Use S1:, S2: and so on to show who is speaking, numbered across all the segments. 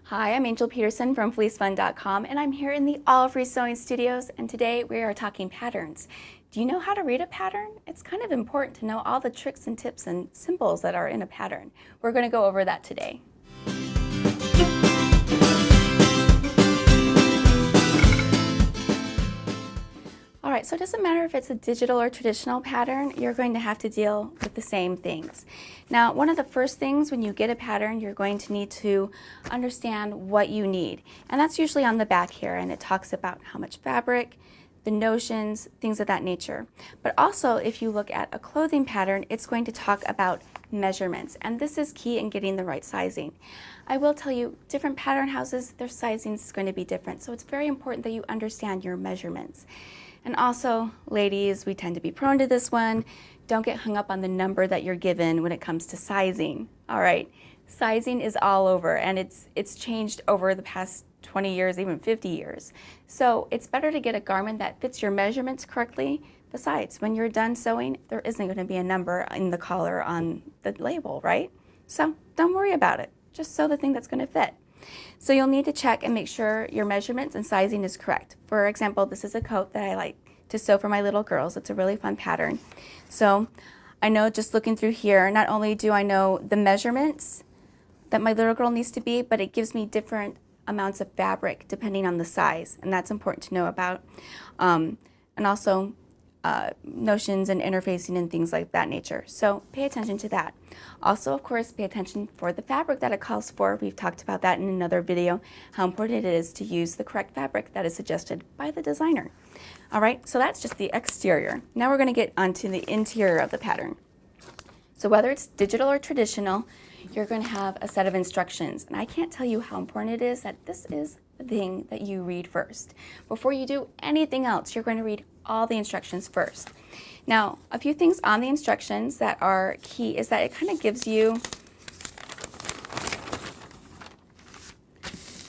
S1: Hi, I'm Angel Peterson from fleecefun.com, and I'm here in the AllFreeSewing studios, and today we are talking patterns. Do you know how to read a pattern? It's kind of important to know all the tricks and tips and symbols that are in a pattern. We're going to go over that today. Alright, so it doesn't matter if it's a digital or traditional pattern, you're going to have to deal with the same things. Now, one of the first things when you get a pattern, you're going to need to understand what you need. And that's usually on the back here, and it talks about how much fabric, the notions, things of that nature. But also, if you look at a clothing pattern, it's going to talk about measurements, and this is key in getting the right sizing. I will tell you, different pattern houses, their sizing is going to be different, so it's very important that you understand your measurements. And also, ladies, we tend to be prone to this one. Don't get hung up on the number that you're given when it comes to sizing. All right, sizing is all over, and it's changed over the past 20 years, even 50 years. So it's better to get a garment that fits your measurements correctly. Besides, when you're done sewing, there isn't going to be a number in the collar on the label, right? So don't worry about it. Just sew the thing that's going to fit. So you'll need to check and make sure your measurements and sizing is correct. For example, this is a coat that I like to sew for my little girls. It's a really fun pattern. So I know just looking through here, not only do I know the measurements that my little girl needs to be, but it gives me different amounts of fabric depending on the size, and that's important to know about. And also notions and interfacing and things like that nature. So pay attention to that. Also, of course, pay attention for the fabric that it calls for. We've talked about that in another video, how important it is to use the correct fabric that is suggested by the designer. All right, so that's just the exterior. Now we're going to get onto the interior of the pattern. So whether it's digital or traditional, you're going to have a set of instructions. And I can't tell you how important it is that this is the thing that you read first. Before you do anything else, you're going to read all the instructions first. Now, a few things on the instructions that are key is that it kind of gives you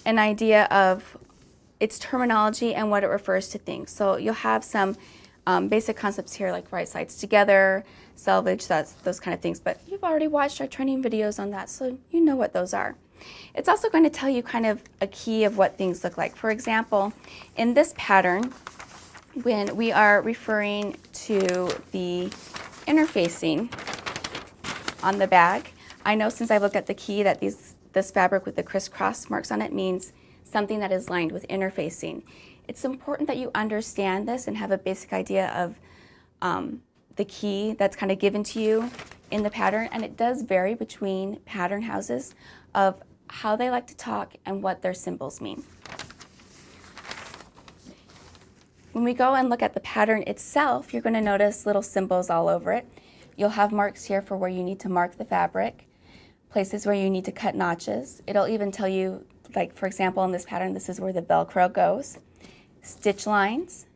S1: an idea of its terminology and what it refers to things. So you'll have some basic concepts here like right sides together, selvage, those kind of things. But you've already watched our training videos on that, so you know what those are. It's also going to tell you kind of a key of what things look like. For example, in this pattern, when we are referring to the interfacing on the bag, I know since I looked at the key that this fabric with the crisscross marks on it means something that is lined with interfacing. It's important that you understand this and have a basic idea of the key that's kind of given to you in the pattern, and it does vary between pattern houses of how they like to talk and what their symbols mean. When we go and look at the pattern itself, you're going to notice little symbols all over it. You'll have marks here for where you need to mark the fabric, places where you need to cut notches. It'll even tell you, like for example in this pattern, this is where the Velcro goes, stitch lines,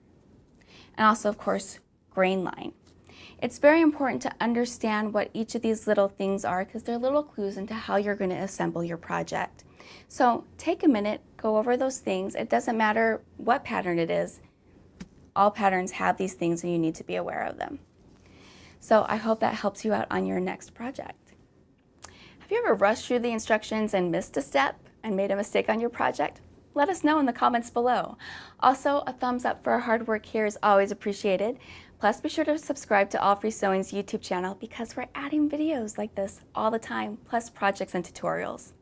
S1: and also of course grain line. It's very important to understand what each of these little things are because they're little clues into how you're going to assemble your project. So take a minute, go over those things. It doesn't matter what pattern it is. All patterns have these things and you need to be aware of them. So I hope that helps you out on your next project. Have you ever rushed through the instructions and missed a step and made a mistake on your project? Let us know in the comments below. Also, a thumbs up for our hard work here is always appreciated. Plus, be sure to subscribe to AllFreeSewing's YouTube channel because we're adding videos like this all the time, plus projects and tutorials.